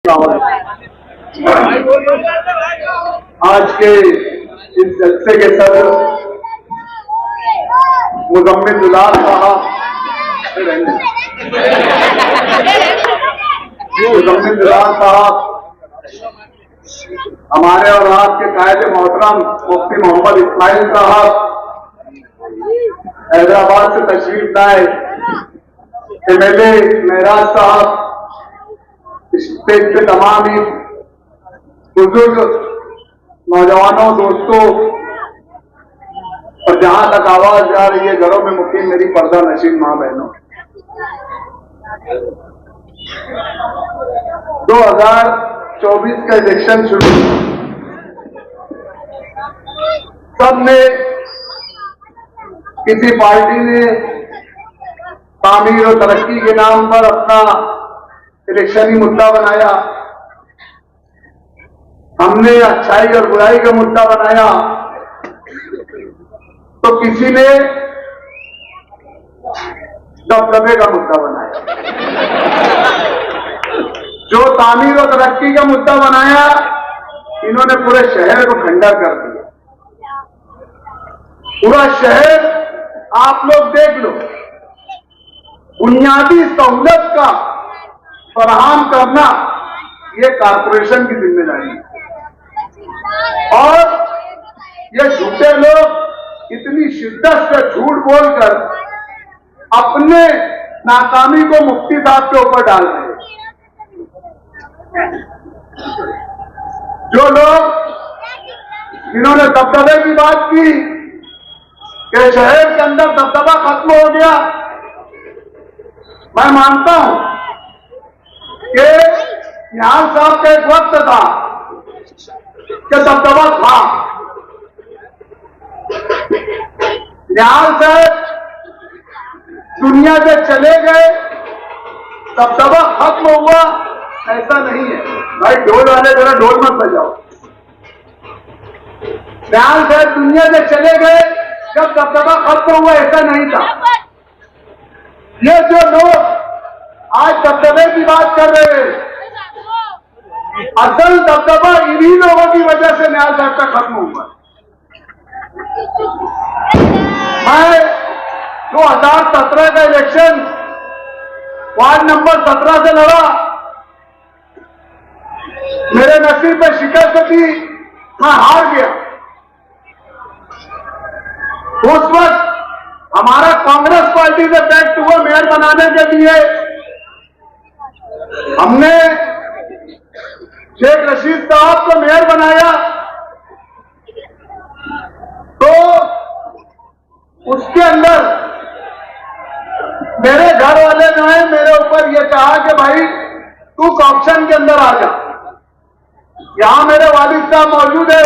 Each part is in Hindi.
आज के इस जलसे के सदर मुजम्मिल साहब हमारे और आपके कायदे मोहतरम मुफ्ती मोहम्मद इस्माइल साहब हैदराबाद से तशरीफ लाए, एमएलए महराज साहब, स्टेज पे तमाम ही बुजुर्ग नौजवानों, दोस्तों, और जहां तक आवाज जा रही है घरों में मुकीम मेरी पर्दा नशीन मां बहनों, 2024 का इलेक्शन शुरू, सबने किसी पार्टी ने तामीर और तरक्की के नाम पर अपना इलेक्शनी मुद्दा बनाया, हमने अच्छाई और बुराई का मुद्दा बनाया, तो किसी ने दबदबे का मुद्दा बनाया। जो तामीर और तरक्की का मुद्दा बनाया, इन्होंने पूरे शहर को खंडर कर दिया। पूरा शहर आप लोग देख लो, बुनियादी सहूलत का फराहम करना ये कारपोरेशन की जिम्मेदारी है, और ये झूठे लोग इतनी शिद्दत से झूठ बोलकर अपने नाकामी को मुफ्ती साहब के ऊपर डाल रहे हैं। जो लोग जिन्होंने दबदबे की बात की कि शहर के अंदर दबदबा खत्म हो गया, मैं मानता हूं कि निहाल साहब का एक वक्त था कि दबदबा था। निहाल साहब दुनिया से चले गए, दबदबा खत्म हुआ, ऐसा नहीं है भाई। ढोल वाले जरा ढोल मत बजाओ। निहाल साहब दुनिया से चले गए जब दबदबा खत्म हुआ, ऐसा नहीं था। ये जो लोग आज दबदबे की बात कर रहे हैं, असल दबदबा इन्हीं लोगों की वजह से निहाल साहब का खत्म हुआ। मैं 2017 का इलेक्शन वार्ड नंबर 17 से लड़ा, मेरे नसीब पे शिकस्त थी, मैं हार गया। उस वक्त हमारा कांग्रेस पार्टी से पैक्ट हुआ मेयर बनाने के लिए, हमने शेख रशीद साहब को मेयर बनाया, तो उसके अंदर मेरे घर वाले ने मेरे ऊपर यह कहा कि भाई तू कॉर्पोरेशन के अंदर आ जा। यहां मेरे वालिद साहब मौजूद है,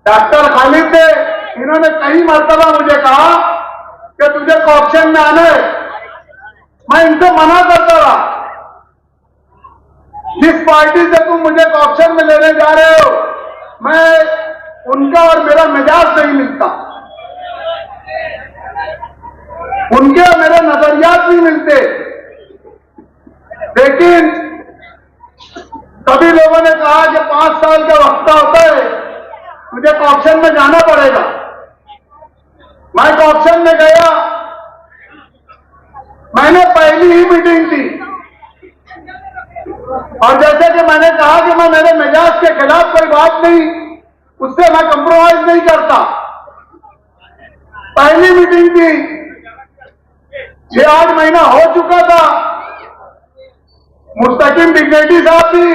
डॉक्टर खालिद थे, इन्होंने कई मरतबा मुझे कहा कि तुझे कॉर्पोरेशन में आना है। मैं इनसे मना करता रहा, जिस पार्टी से तुम मुझे कॉर्पोरेशन में लेने जा रहे हो, मैं उनका और मेरा मिजाज नहीं मिलता, उनके और मेरे नजरियात नहीं मिलते। लेकिन सभी लोगों ने कहा कि 5 साल का वक्त होता है, मुझे कॉर्पोरेशन में जाना पड़ेगा। मैं कॉर्पोरेशन में गया, मैंने पहली ही मीटिंग थी, और जैसे कि मैंने कहा कि मैं मेरे मिजाज के खिलाफ कोई बात नहीं, उससे मैं कंप्रोमाइज नहीं करता। पहली मीटिंग थी, 6-8 महीना हो चुका था, मुस्तकिम डिग्नेटी साहब भी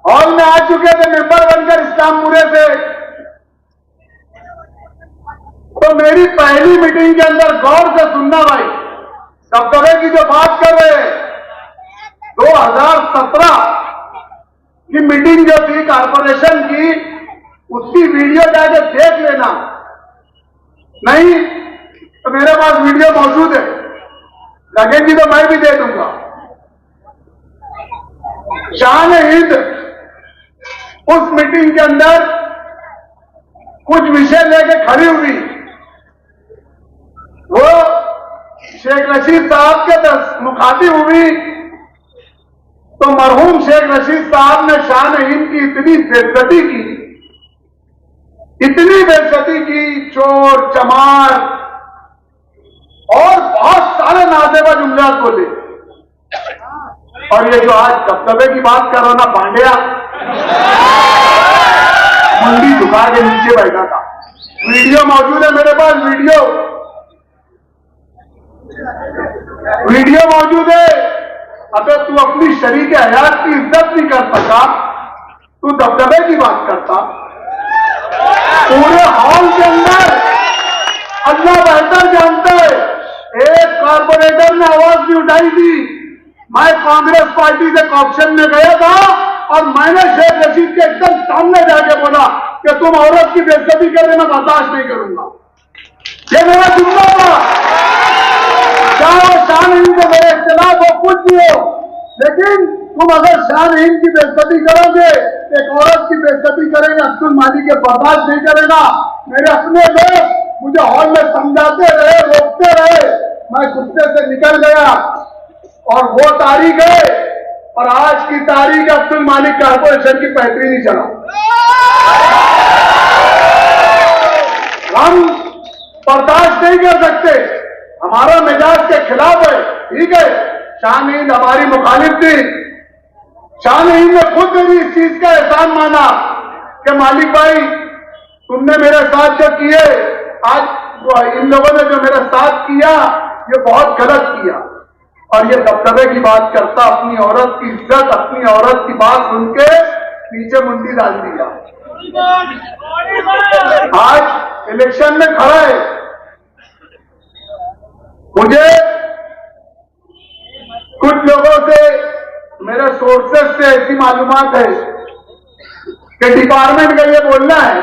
हॉल में आ चुके थे मेंबर बनकर इस्लामपुरे से। तो मेरी पहली मीटिंग के अंदर गौर से सुनना भाई, दबदबे की जो बात कर रहे हैं, 2017 की मीटिंग जो थी कारपोरेशन की, उसकी वीडियो जाके देख लेना। नहीं तो मेरे पास वीडियो मौजूद है, लगेगी तो मैं भी दे दूंगा। शान हिंद उस मीटिंग के अंदर कुछ विषय लेके खड़ी हुई, वो शेख रशीद साहब के मुखातिब हुई तो मरहूम शेख रशीद साहब ने शान-ए-हिंद की इतनी बेइज्जती की, इतनी बेइज्जती की, चोर चमार और बहुत सारे नाजेबा जुमलात बोले। और ये जो आज दबदबे की बात कर रहा ना पांड्या, मुंडी झुका के नीचे बैठा था। वीडियो मौजूद है मेरे पास, वीडियो मौजूद है। अगर तू अपनी शरीक हयात की इज्जत नहीं कर सका, तू दबदबे की बात करता। पूरे हॉल के अंदर अल्लाह बेहतर जानता है, एक कारपोरेटर ने आवाज नहीं उठाई थी। मैं कांग्रेस पार्टी से ऑप्शन में गया था और मैंने शेख रशीद के एकदम सामने जाके बोला कि तुम औरत की बेइज्जती कर देना बर्दाश्त नहीं करूंगा। ये मेरा जुमला था। चाहे शान-ए-हिंद से मेरे इख्तिलाफ हो, कुछ भी हो, लेकिन तुम अगर शान-ए-हिंद की बेइज्जती करोगे, एक औरत की बेइज्जती करेंगे, अब्दुल मालिक के बर्दाश्त नहीं करेगा। मेरे अपने लोग मुझे हॉल में समझाते रहे, रोकते रहे, मैं गुस्से से निकल गया। और वो तारीख है, और आज की तारीख अब्दुल मालिक कारपोरेशन की फैक्ट्री नहीं चला। हम बर्दाश्त नहीं कर सकते, हमारा मिजाज के खिलाफ है। ठीक है, शान-ए-हिंद हमारी मुखालिफ थी। शान-ए-हिंद ने खुद भी इस चीज का एहसान माना कि मालिक भाई तुमने मेरे साथ जो किए, आज इन लोगों ने जो मेरे साथ किया ये बहुत गलत किया। और ये दबदबे की बात करता, अपनी औरत की इज्जत, अपनी औरत की बात सुन के नीचे मुंडी डाल दिया। आज इलेक्शन में खड़ा है। मुझे कुछ लोगों से, मेरे सोर्सेस से ऐसी मालूमात है कि डिपार्टमेंट का ये बोलना है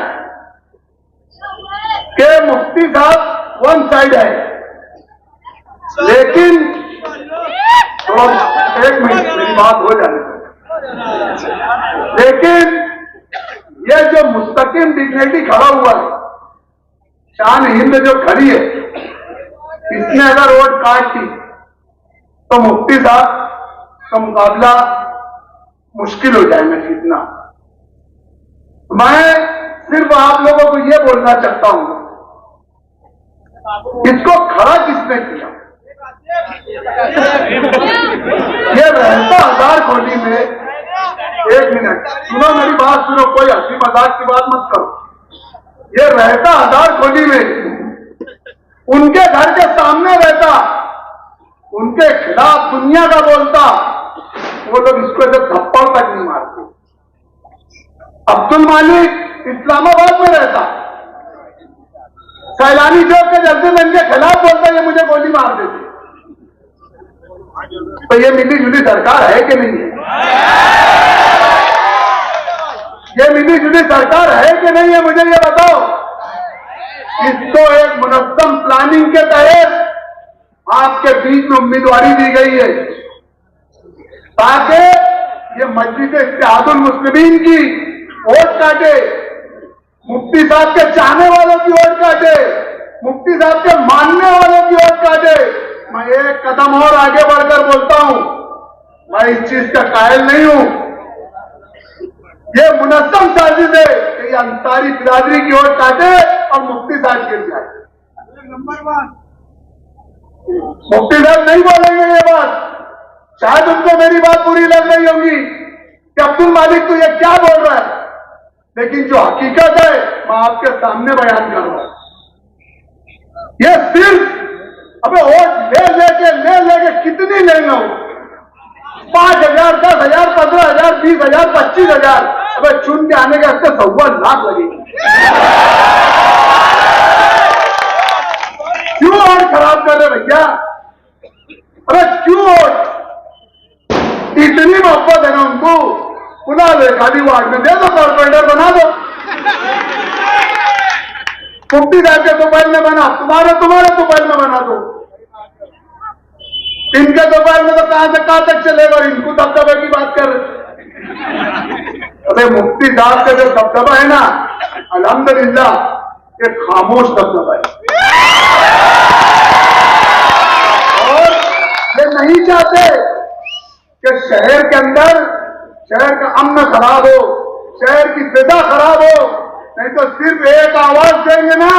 कि मुफ्ती साहब वन साइड है, लेकिन तो एक मिनट मेरी बात हो जाने दो। लेकिन ये जो मुस्तकिम डिग्निटी खड़ा हुआ है, शान-ए-हिंद जो खड़ी है, इसने अगर वोट काट दी तो मुफ्ती साहब का मुकाबला मुश्किल हो जाएगा जीतना। मैं सिर्फ आप लोगों को यह बोलना चाहता हूं, इसको खड़ा किसने किया? ये रहता हजार खोली में, एक मिनट सुनो मेरी बात सुनो, कोई हंसी मजाक की बात मत करो। ये रहता हजार खोली में, उनके घर के सामने रहता, उनके खिलाफ दुनिया का बोलता, वो लोग इसको ऐसे थप्पड़ तक नहीं मारते। अब्दुल मालिक इस्लामाबाद में रहता, सैलानी चौक के जल्दीमैन के खिलाफ बोलता, ये मुझे गोली मार देते। तो ये मिली जुली सरकार है कि नहीं है? ये मिली जुली सरकार है कि नहीं है, मुझे ये बताओ। इसको एक मुनज़्ज़म प्लानिंग के तहत आपके बीच में उम्मीदवारी दी गई है ताकि ये मजलिस इत्तेहादुल मुस्लिमीन की वोट काटे, मुफ्ती साहब के चाहने वालों की वोट काटे, मुफ्ती साहब के मानने वालों की वोट काटे। मैं एक कदम और आगे बढ़कर बोलता हूं, मैं इस चीज का कायल नहीं हूं। ये मुनज़्ज़म साजिश है कि ये अंसारी बिरादरी की वोट काटे और मुफ्ती साहब गिर जाए। मुफ्ती साहब नहीं बोलेंगे ये बात, शायद उनको मेरी बात पूरी लग रही होगी कि अब्दुल मालिक तो ये क्या बोल रहा है, लेकिन जो हकीकत है मैं आपके सामने बयान कर रहा हूं। ये सिर्फ अबे वोट ले लेके कितनी लेंगे? 5,000, 10,000, 15,000, 20,000, 25,000, अबे चुन के आने के हफ्ते 1.25 लाख लगेगी। क्यों वोट खराब कर रहे भैया? अरे क्यों वोट? इतनी मोहब्बत है ना उनको, बुला दे खाली वार्ड में, दे दो, कॉर्पोरेटर बना दो। मुफ्ती साहब के दोपहर में बना, तुम्हारे दोपहर में बना दो। इनके दोपहर में तो कहां से कहां तक चलेगा, और इनको दबदबे की बात कर रहे। अरे मुफ्ती साहब का जो दबदबा है ना, अल्हम्दुलिल्लाह ये खामोश दबदबा है। और ये नहीं चाहते कि शहर के अंदर शहर का अमन खराब हो, शहर की फिजा खराब हो, नहीं तो सिर्फ एक आवाज देंगे ना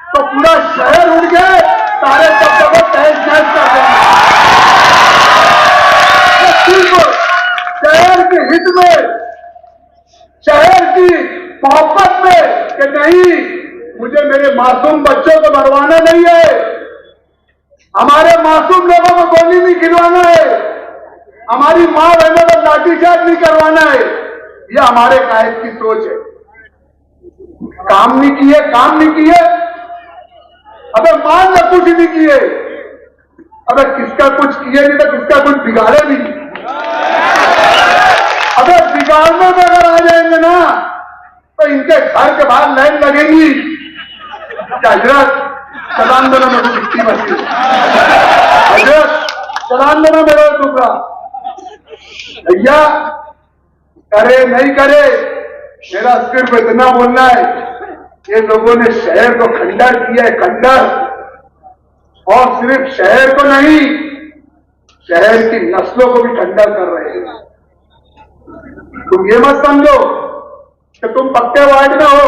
तो पूरा शहर उड़ गए, सारे तबके को तहस नहस कर देंगे। शहर के हित में, शहर की मोहब्बत में कि नहीं, मुझे मेरे मासूम बच्चों को मरवाना नहीं है, हमारे मासूम लोगों को गोली नहीं खिलवाना है, हमारी मां बहनों को लाठीचार्ज नहीं करवाना है। यह हमारे कायद की सोच है। काम नहीं किए, काम नहीं किए, अबे मान लो कुछ नहीं किए, अबे किसका कुछ किए नहीं तो किसका कुछ बिगाड़े नहीं। अबे बिगाड़ने में अगर आ जाएंगे ना तो इनके घर के बाहर लाइन लगेगी। हजरत चलान देना मेरे दिखती बची, हजरत चलान देना मेरा टुकड़ा। भैया करे नहीं करे, मेरा सिर्फ इतना बोलना है, ये लोगों ने शहर को खंडर किया है, खंडर, और सिर्फ शहर को नहीं, शहर की नस्लों को भी खंडर कर रहे हैं। तुम ये मत समझो कि तुम पक्के वार्ड में हो,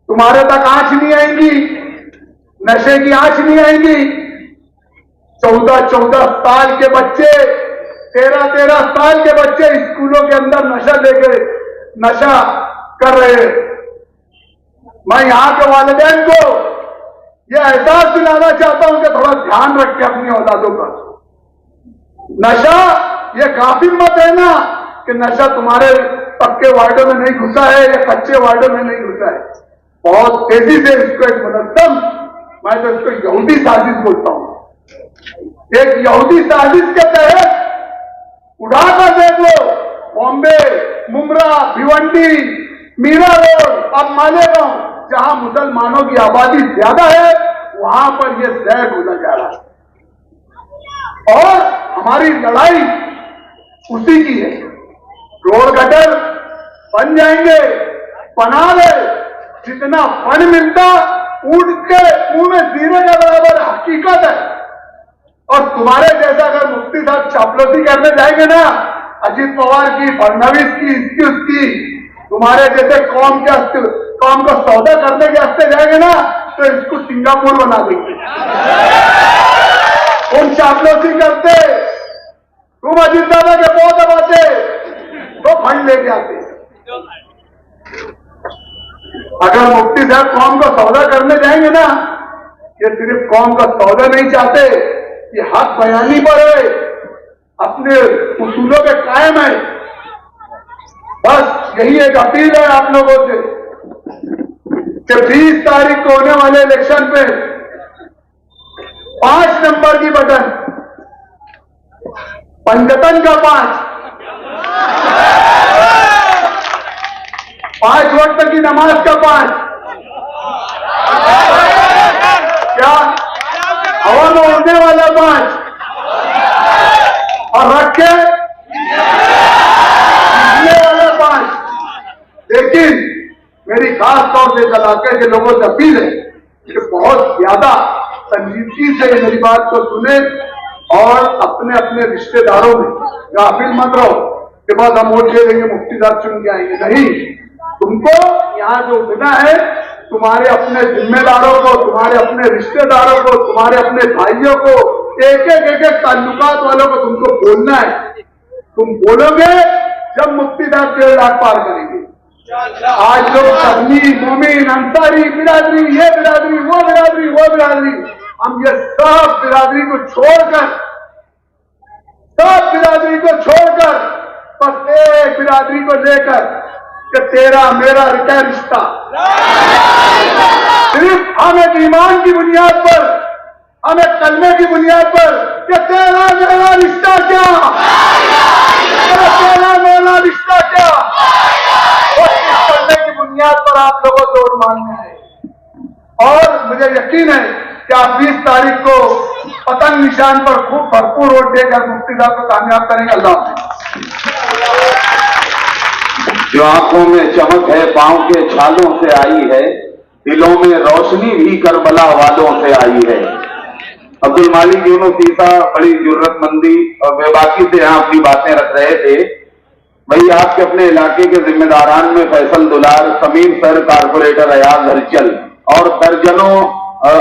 तुम्हारे तक आंच नहीं आएंगी, नशे की आंच नहीं आएंगी। 14-14 साल के बच्चे, 13-13 साल के बच्चे स्कूलों के अंदर नशा लेकर नशा कर रहे हैं। मैं यहां के वालिदैन को यह एहसास दिलाना चाहता हूं कि थोड़ा ध्यान रखें अपनी औलादों का। नशा ये काफी मत है ना कि नशा तुम्हारे पक्के वार्डों में नहीं घुसा है या कच्चे वार्डों में नहीं घुसा है। बहुत तेजी से इसको एक मुनज़्ज़म, मैं तो इसको यहूदी साजिश बोलता हूं, एक यहूदी साजिश के तहत उड़ाकर देख लो, बॉम्बे, मुमरा, भिवंडी, मीरा रोड, अब मालेगांव, जहां मुसलमानों की आबादी ज्यादा है वहां पर यह शहर खुला जा रहा है। और हमारी लड़ाई उसी की है। रोड गटर बन जाएंगे, बना ले, जितना फंड मिलता उड़ के मुंह में जीरे के बराबर हकीकत है। और तुम्हारे जैसा अगर मुफ्ती साहब चापलूसी करने जाएंगे ना, अजीत पवार की, फडणवीस की, इसकी उसकी, तुम्हारे जैसे कौम को सौदा करने के रास्ते जाएंगे ना तो इसको सिंगापुर बना देंगे। तुम चापलूसी करते, तुम अजीत दादा के बहुत दबाते तो फंड लेके आते। अगर मुफ्ती साहब कौम को सौदा करने जाएंगे ना, ये सिर्फ कौम का सौदा नहीं चाहते, ये हक बयानी पर है, अपने उसूलों पे कायम है। बस यही एक अपील है आप लोगों से कि 20 तारीख को होने वाले इलेक्शन पे 5 नंबर की बटन, पंजतन का 5 वक्त की नमाज का 5, क्या हवा में उड़ने वाला 5, और रखे वाला 5। लेकिन मेरी खास तौर से इलाके के लोगों से अपील है कि बहुत ज्यादा संजीदगी से मेरी बात को सुने और अपने अपने रिश्तेदारों में गाफिल मत रहो कि बस हम वोट दे देंगे, मुफ्ती साहब चुन के आएंगे। नहीं, तुमको यहाँ जो उठना है, तुम्हारे अपने जिम्मेदारों को, तुम्हारे अपने रिश्तेदारों को, तुम्हारे अपने भाइयों को, एक एक ताल्लुकात वालों को तुमको बोलना है। तुम बोलोगे जब मुफ्ती साहब 1.5 लाख पार करेंगे। आज लोग तबलीगी, मोमिन, अंसारी बिरादरी, ये बिरादरी, वो बिरादरी, वो बिरादरी, हम ये सब बिरादरी को छोड़कर, सब बिरादरी को छोड़कर बस एक बिरादरी को लेकर कि तेरा मेरा क्या रिश्ता, सिर्फ हम एक ईमान की बुनियाद पर, हम एक कलमे की बुनियाद पर कि तेरा मेरा रिश्ता क्या, तेरा मेरा रिश्ता क्या, उस कलमे की बुनियाद पर आप लोगों को वोट मांगना है। और मुझे यकीन है कि आप 20 तारीख को पतंग निशान पर खूब भरपूर वोट देकर मुफ्ती साहब को कामयाब करेंगे। अल्लाह जो आंखों में चमक है पांव के छालों से आई है, दिलों में रोशनी भी करबला वालों से आई है। अब्दुल मालिक यूनुस ईसा बड़ी जरूरतमंदी और बेबाकी से यहाँ अपनी बातें रख रहे थे। वही आपके अपने इलाके के जिम्मेदारान में फैसल दुलार, समीर सर, कारपोरेटर अयाज हलचल और दर्जनों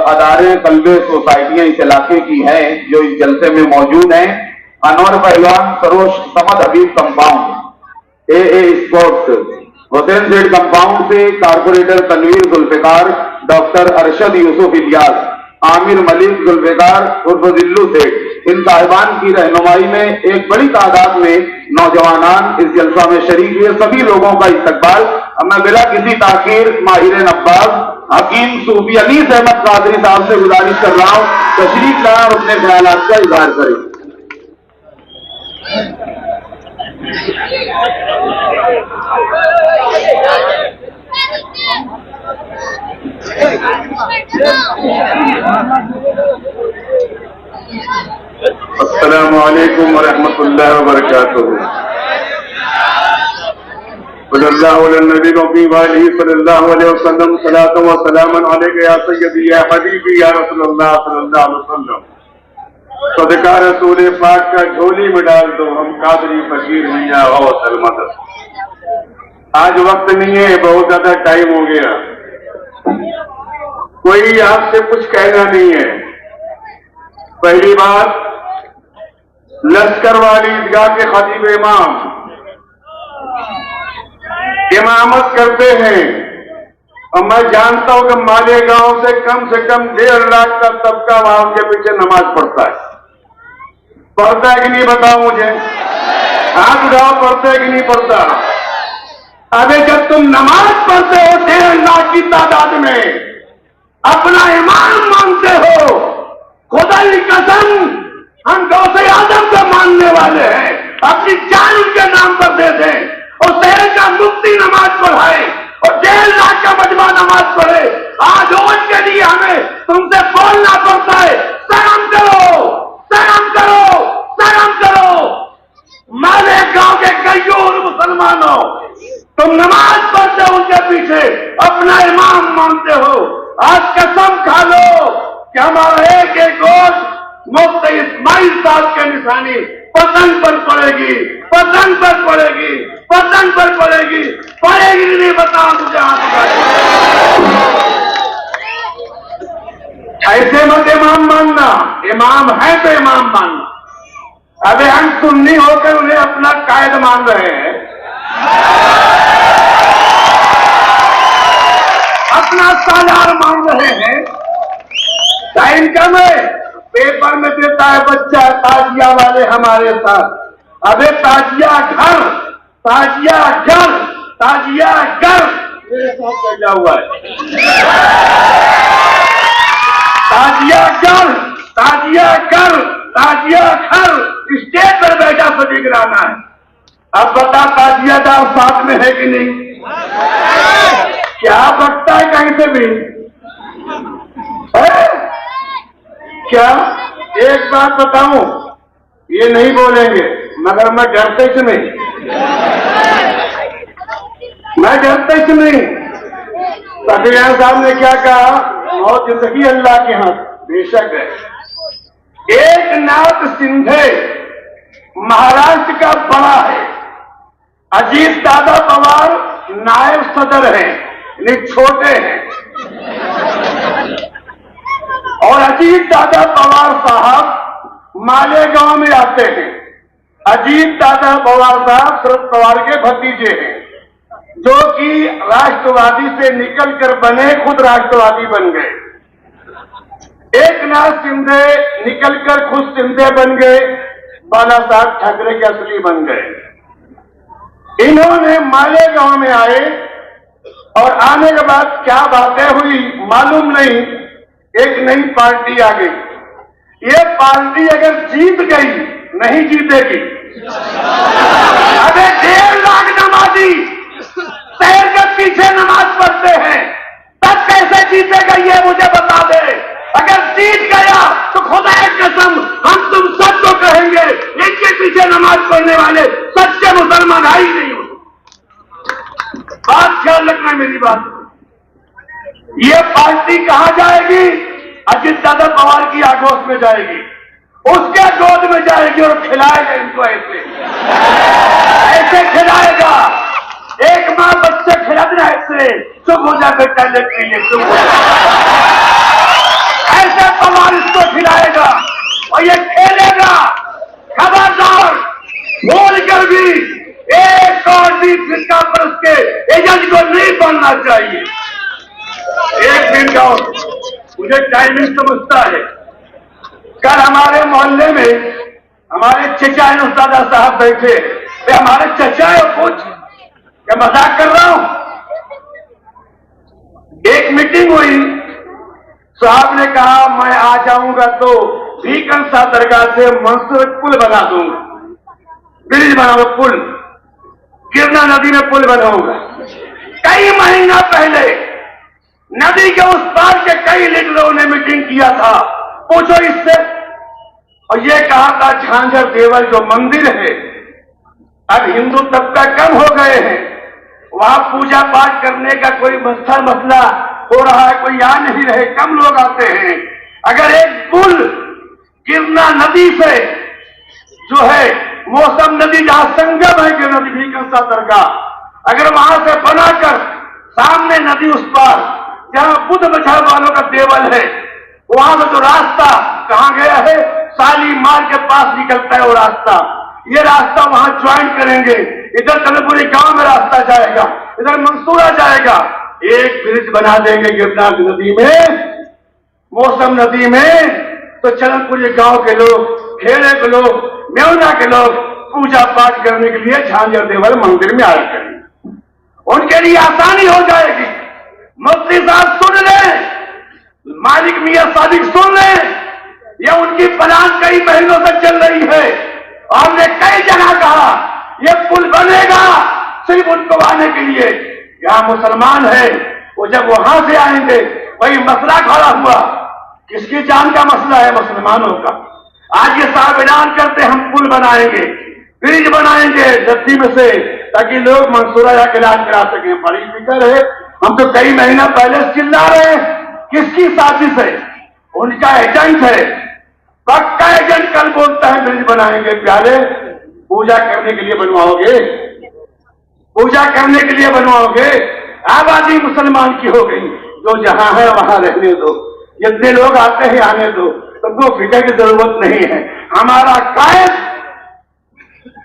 अदारे, कल्बे, सोसाइटियां इस इलाके की हैं जो इस जलसे में मौजूद हैं। अनवर पहलवान, सरोज समद हबीब कंपाउंड, AA स्पोर्ट्स, हुसैन सेठ कंपाउंड से कारपोरेटर तनवीर जुल्फिकार, डॉक्टर अरशद यूसुफ इलियास, आमिर मलिक जुल्फिकार उर्फ जिल्लू सेठ, इन साहिबान की रहनुमाई में एक बड़ी तादाद में नौजवानान इस जलसा में शरीक हुए। सभी लोगों का इस्तकबाल मैं बिला किसी ताखीर माहिर नब्बाज हकीम सूफी अनीस अहमद कादरी साहब से गुजारिश कर रहा हूं, तशरीफ लाएं और अपने ख्यालात का इजहार करें। अस्सलामु अलैकुम व रहमतुल्लाहि व बरकातुहू। सल्लल्लाहु अलैहि सल्लल्लाहु अलैहि वसल्लम, सलातो व सलामन अलैका या सय्यदी या हबीबी या रसूलल्लाह सल्लल्लाहु अलैहि वसल्लम। सदका रसूल पाक का झोली में डाल दो, हम कादरी फकीर मियां गौस मदद। आज वक्त नहीं है, बहुत ज्यादा टाइम हो गया, कोई आपसे कुछ कहना नहीं है। पहली बात, लश्कर वाली ईदगाह के खतीब इमामत करते हैं और मैं जानता हूं कि मालेगांव से कम 1.5 लाख का तबका वहां के पीछे नमाज पढ़ता है। पढ़ता है कि नहीं बताओ मुझे, हाथ उठाओ, पढ़ता है कि नहीं पढ़ता? अबे जब तुम नमाज पढ़ते हो 1.5 लाख की तादाद में, अपना ईमान मानते हो, खुदा की कसम हम गौसे आदम को मानने वाले हैं, अपनी जान उनके नाम पर दे दें और शहर का मुफ्ती नमाज पढ़ाए और 1.5 लाख का मजमा नमाज पढ़े। आज रोज के लिए हमें तुमसे बोलना पड़ता है, शर्म करो, शर्म करो, शर्म करो। माले गांव के कईयों मुसलमानों, तुम नमाज पढ़ते हो उनके पीछे, अपना इमाम मानते हो। आज कसम खा लो कि हमारा एक वोट मुफ्ती इस्माइल साहब के निशानी पतंग पर पड़ेगी, पतंग पर पड़ेगी, पतंग पर पड़ेगी, पड़ेगी नहीं बताओ मुझे। ऐसे मत इमाम मानना, इमाम है तो इमाम मानना। अबे हम सुन्नी होकर उन्हें अपना कायद मान रहे हैं, अपना सालार मान रहे हैं। टाइम कम है, पेपर में देता है बच्चा ताजिया वाले हमारे साथ। अबे ताजिया घर, ताजिया घर, ताजिया घर मेरे साथ लगा हुआ है। ताजिया घर, ताजिया घर, ताजिया घर, स्टेज पर बैठा सभी गिराना है। अब बता ताजियादार साथ में है कि नहीं? क्या बकता है कहीं से भी है? क्या एक बात बताऊं, ये नहीं बोलेंगे मगर मैं डरते से नहीं, मैं डरते से नहीं। तकरीर साहब ने क्या कहा, मौत जिंदगी अल्लाह के हाथ, बेशक है। एक नाथ सिंधे महाराष्ट्र का बड़ा है, अजीत दादा पवार नायब सदर हैं, यानी छोटे हैं। और अजीत दादा पवार साहब मालेगांव में आते हैं। अजीत दादा पवार साहब शरद पवार के भतीजे हैं, जो कि राष्ट्रवादी से निकलकर बने खुद राष्ट्रवादी बन गए। एक नाथ शिंदे निकलकर खुद शिंदे बन गए, बाला साहब ठाकरे के असली बन गए। इन्होंने मालेगांव में आए और आने के बाद क्या बातें हुई मालूम नहीं, एक नई पार्टी आ गई। ये पार्टी अगर जीत गई, नहीं जीतेगी। अबे 1.5 लाख नमाजी शहर के पीछे नमाज पढ़ते हैं, तब कैसे जीतेगा ये मुझे बता दे। अगर जीत गया तो खुदा की कसम हम तुम सबको कहेंगे, इनके पीछे नमाज पढ़ने वाले सच्चे मुसलमान ही नहीं हो। बात ख्याल रखना मेरी बात। ये पार्टी कहां जाएगी? अजित दादा पवार की आगोश में जाएगी, उसके गोद में जाएगी और खिलाएगा इनको ऐसे खिलाएगा। एक माँ बच्चे खिला देना ऐसे, चुप हो जा बेटा, लेके चुप हो जा, ऐसे पवार इसको खिलाएगा और ये खेलेगा। खबरदार, भूल कर भी एक और भी फिर पर उसके एजेंट को नहीं बनना चाहिए। एक दिन का मुझे टाइमिंग समझता है। कल हमारे मोहल्ले में हमारे चचा उस्तादा साहब बैठे, वे हमारे चचा है, कुछ क्या मजाक कर रहा हूं। एक मीटिंग हुई, साहब ने कहा मैं आ जाऊंगा तो भीकंसा दरगाह से मंसूर पुल बना दूंगा, ब्रिज बनाऊंगा, पुल गिरना नदी में पुल बनाऊंगा। कई महीना पहले नदी के उस पार के कई लीडरों ने मीटिंग किया था, पूछो इससे, और ये कहा था झांझर देवल जो मंदिर है, अब हिंदू तबका कम हो गए हैं, वहां पूजा पाठ करने का कोई मसला हो रहा है, कोई आ नहीं रहे, कम लोग आते हैं। अगर एक पुल गिरना नदी से जो है मौसम नदी जहां संगम है कि नदी भीकंसा दरगाह, अगर वहां से बनाकर सामने नदी उस पार जहां बुद्ध मजहब वालों का देवल है, वहां से जो रास्ता कहां गया है, साली मार के पास निकलता है वो रास्ता, ये रास्ता वहां ज्वाइन करेंगे, इधर कलपुरी गांव में रास्ता जाएगा, इधर मंसूरा जाएगा, एक ब्रिज बना देंगे गिरनार नदी में, मौसम नदी में, तो चलनपुरी गांव के लोग, खेड़े के लोग, मेवना के लोग पूजा पाठ करने के लिए झांझर देवल मंदिर में आया करेंगे, उनके लिए आसानी हो जाएगी। मुफ्ती साहब सुन लें, मालिक मियां सादिक सुन लें, यह उनकी प्लान कई महीनों से चल रही है, और हमने कई जगह कहा यह पुल बनेगा सिर्फ उनको आने के लिए। यहाँ मुसलमान है, वो जब वहां से आएंगे वही मसला खड़ा हुआ, किसकी जान का मसला है, मुसलमानों का। आज ये साहब ऐलान करते हम पुल बनाएंगे, ब्रिज बनाएंगे नदी में से, ताकि लोग मंसूरा जाकर इलाज करा सके। बड़ी फिक्र है, हम तो कई महीना पहले चिल्ला रहे हैं, किसकी साजिश है, उनका एजेंट है, पक्का एजेंट। कल बोलता है ब्रिज बनाएंगे, प्यारे पूजा करने के लिए बनवाओगे, पूजा करने के लिए बनवाओगे, आबादी मुसलमान की हो गई, जो जहां है वहां रहने दो, जितने लोग आते हैं आने दो, तुमको फिक्र की जरूरत नहीं है। हमारा कायद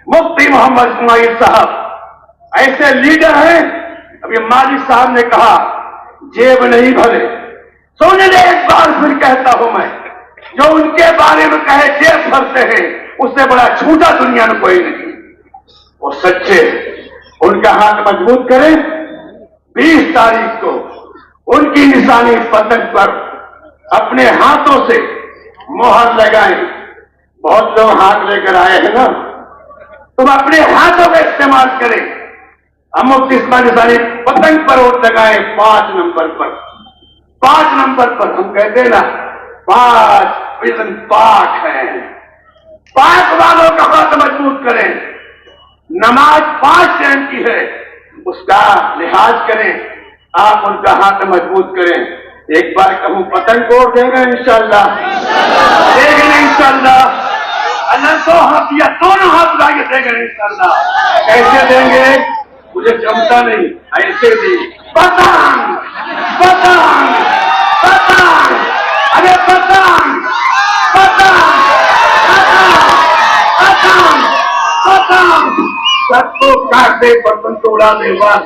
मुफ्ती मोहम्मद इस्माइल साहब ऐसे लीडर हैं। अभी मालिक साहब ने कहा जेब नहीं भरे, सुन ले एक बार फिर कहता हूं मैं, जो उनके बारे में कहे जेब भरते हैं, उससे बड़ा झूठा दुनिया में कोई नहीं। वो सच्चे, उनका हाथ मजबूत करें। 20 तारीख को उनकी निशानी पतंग पर अपने हाथों से मोहर लगाएं। बहुत लोग हाथ लेकर आए हैं ना, तुम अपने हाथों का इस्तेमाल करें। हम मुफ्ती इस्माइल निशानी पतंग पर वोट लगाएं 5 नंबर पर। 5 नंबर पर हम कहते ना, 5 विजन पाक है, पाक वालों का हाथ मजबूत करें। नमाज 5 टाइम की है, उसका लिहाज करें, आप उनका हाथ मजबूत करें। एक बार कहूं पतंग को देंगे इंशाअल्लाह, देंगे इंशाअल्लाह। अल्लाह तो हाथ या दोनों हाथ लाके देंगे इंशाअल्लाह। कैसे देंगे मुझे जमता नहीं, ऐसे भी पतंग पतंग पतंग, अरे पतंग पतंग पतंग पतंग, सबको काटे पतंग तो उड़ा दे। वाह